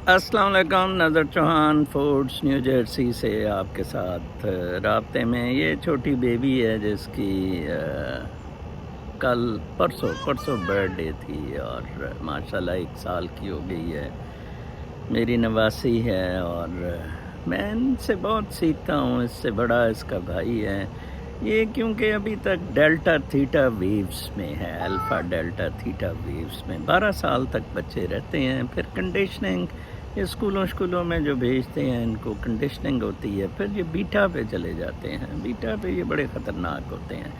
السلام علیکم، نظر چوہان فوڈس نیو جرسی سے آپ کے ساتھ رابطے میں. یہ چھوٹی بیبی ہے جس کی کل پرسوں برتھ ڈے تھی اور ماشاءاللہ 1 سال کی ہو گئی ہے. میری نواسی ہے اور میں ان سے بہت سیکھتا ہوں. اس سے بڑا اس کا بھائی ہے یہ، کیونکہ ابھی تک ڈیلٹا تھیٹا ویوز میں ہے، الفا ڈیلٹا تھیٹا ویوز میں 12 سال تک بچے رہتے ہیں. پھر کنڈیشننگ اسکولوں میں جو بھیجتے ہیں ان کو کنڈیشننگ ہوتی ہے، پھر یہ بیٹا پہ چلے جاتے ہیں. بیٹا پہ یہ بڑے خطرناک ہوتے ہیں.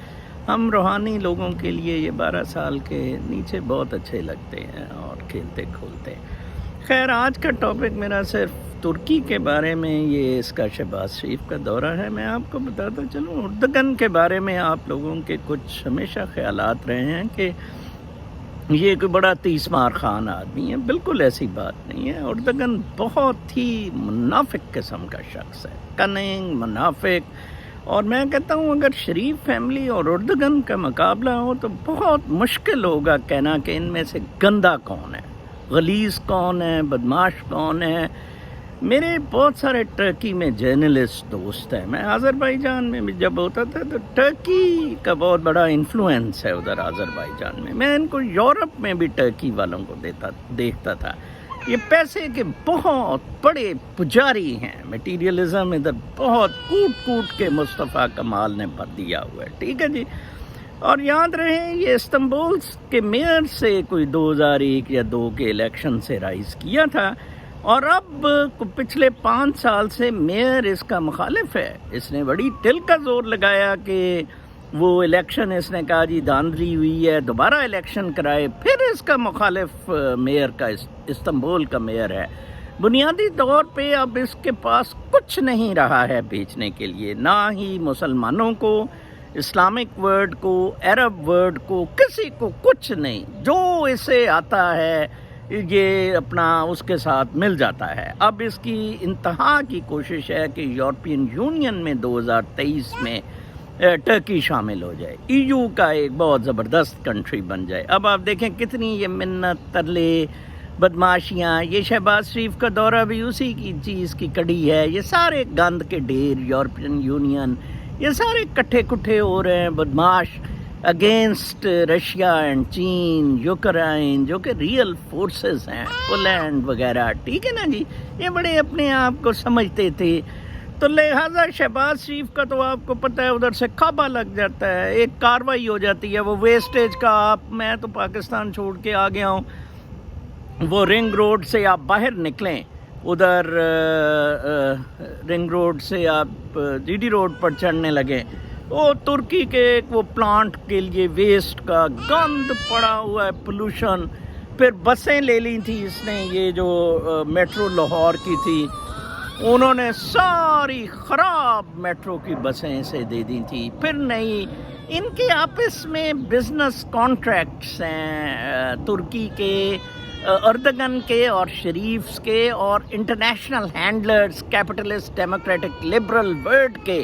ہم روحانی لوگوں کے لیے یہ 12 سال کے نیچے بہت اچھے لگتے ہیں اور کھیلتے کھولتے. خیر، آج کا ٹاپک میرا صرف ترکی کے بارے میں، یہ اس کا شہباز شریف کا دورہ ہے. میں آپ کو بتاتا چلوں، اردگن کے بارے میں آپ لوگوں کے کچھ ہمیشہ خیالات رہے ہیں کہ یہ کوئی بڑا تیس مار خان آدمی ہے. بالکل ایسی بات نہیں ہے. اردگن بہت ہی منافق قسم کا شخص ہے، کننگ منافق. اور میں کہتا ہوں اگر شریف فیملی اور اردگن کا مقابلہ ہو تو بہت مشکل ہوگا کہنا کہ ان میں سے گندا کون ہے، غلیظ کون ہے، بدماش کون ہے. میرے بہت سارے ٹرکی میں جرنلسٹ دوست ہیں. میں آذربائیجان میں بھی جب ہوتا تھا تو ٹرکی کا بہت بڑا انفلوئنس ہے ادھر آذربائیجان میں. میں ان کو یورپ میں بھی ٹرکی والوں کو دیکھتا تھا. یہ پیسے کے بہت بڑے پجاری ہیں. میٹیریلزم ادھر بہت کوٹ کے مصطفیٰ کمال نے بھر دیا ہوا ہے. ٹھیک ہے جی. اور یاد رہے یہ استنبول کے میئر سے کوئی 2001 یا 2 کے الیکشن سے رائز کیا تھا، اور اب پچھلے 5 سال سے میئر اس کا مخالف ہے. اس نے بڑی دل کا زور لگایا کہ وہ الیکشن، اس نے کہا جی دھاندلی ہوئی ہے، دوبارہ الیکشن کرائے. پھر اس کا مخالف میئر کا استنبول کا میئر ہے. بنیادی طور پہ اب اس کے پاس کچھ نہیں رہا ہے بیچنے کے لیے، نہ ہی مسلمانوں کو، اسلامک ورلڈ کو، عرب ورلڈ کو، کسی کو کچھ نہیں. جو اسے آتا ہے یہ اپنا اس کے ساتھ مل جاتا ہے. اب اس کی انتہا کی کوشش ہے کہ یورپین یونین میں 2023 میں ٹرکی شامل ہو جائے، ای یو کا ایک بہت زبردست کنٹری بن جائے. اب آپ دیکھیں کتنی یہ منت، ترلے، بدماشیاں. یہ شہباز شریف کا دورہ بھی اسی کی چیز کی کڑی ہے. یہ سارے گند کے ڈھیر، یورپین یونین، یہ سارے کٹھے کٹھے ہو رہے ہیں بدماش اگینسٹ رشیا اینڈ چین، یوکرائن، جو کہ ریئل فورسز ہیں، پولینڈ وغیرہ. ٹھیک ہے نا جی. یہ بڑے اپنے آپ کو سمجھتے تھے. تو لہٰذا شہباز شریف کا تو آپ کو پتہ ہے ادھر سے کعبہ لگ جاتا ہے، ایک کاروائی ہو جاتی ہے. وہ ویسٹیج کا میں تو پاکستان چھوڑ کے آ گیا ہوں. وہ رنگ روڈ سے آپ باہر نکلیں، ادھر رنگ روڈ سے آپ جی ڈی روڈ پر چڑھنے لگے، وہ ترکی کے وہ پلانٹ کے لیے ویسٹ کا گند پڑا ہوا ہے، پولوشن. پھر بسیں لے لی تھی اس نے، یہ جو میٹرو لاہور کی تھی، انہوں نے ساری خراب میٹرو کی بسیں اسے دے دی تھی. پھر نہیں، ان کے آپس میں بزنس کانٹریکٹس ہیں ترکی کے، اردگن کے اور شریفز کے، اور international handlers, capitalist democratic liberal world کے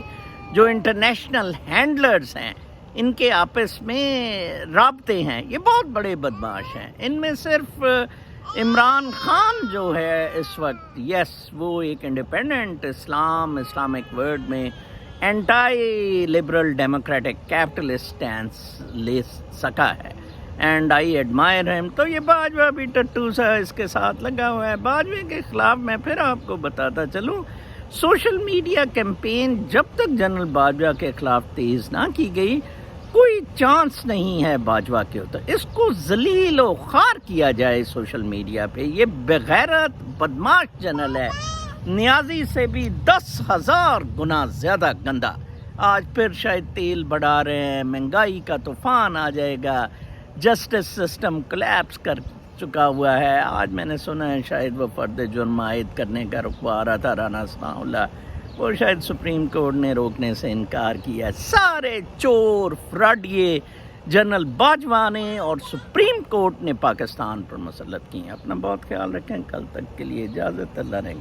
جو انٹرنیشنل ہینڈلرز ہیں، ان کے آپس میں رابطے ہیں. یہ بہت بڑے بدماش ہیں. ان میں صرف عمران خان جو ہے اس وقت، یس، وہ ایک انڈیپینڈنٹ اسلامک ورلڈ میں اینٹائی لبرل ڈیموکریٹک کیپٹلسٹ سٹینس لے سکا ہے، اینڈ آئی ایڈمائر ہم. تو یہ باجوہ بھی ٹٹو سا اس کے ساتھ لگا ہوا ہے. باجوے کے خلاف میں پھر آپ کو بتاتا چلوں، سوشل میڈیا کیمپین جب تک جنرل باجوہ کے خلاف تیز نہ کی گئی، کوئی چانس نہیں ہے باجوہ کے اتر. اس کو ذلیل و خوار کیا جائے سوشل میڈیا پہ. یہ بغیرت بدماش جنرل ہے، نیازی سے بھی 10,000 گنا زیادہ گندا. آج پھر شاید تیل بڑھا رہے ہیں، مہنگائی کا طوفان آ جائے گا، جسٹس سسٹم کولیپس کر چکا ہوا ہے. آج میں نے سنا ہے شاید وہ فرد جرم عائد کرنے کا رخوا رہا تھا رانا ثناء اللہ، وہ شاید سپریم کورٹ نے روکنے سے انکار کیا. سارے چور فراڈیے جنرل باجوہ نے اور سپریم کورٹ نے پاکستان پر مسلط کی ہیں. اپنا بہت خیال رکھیں. کل تک کے لیے اجازت. اللہ نے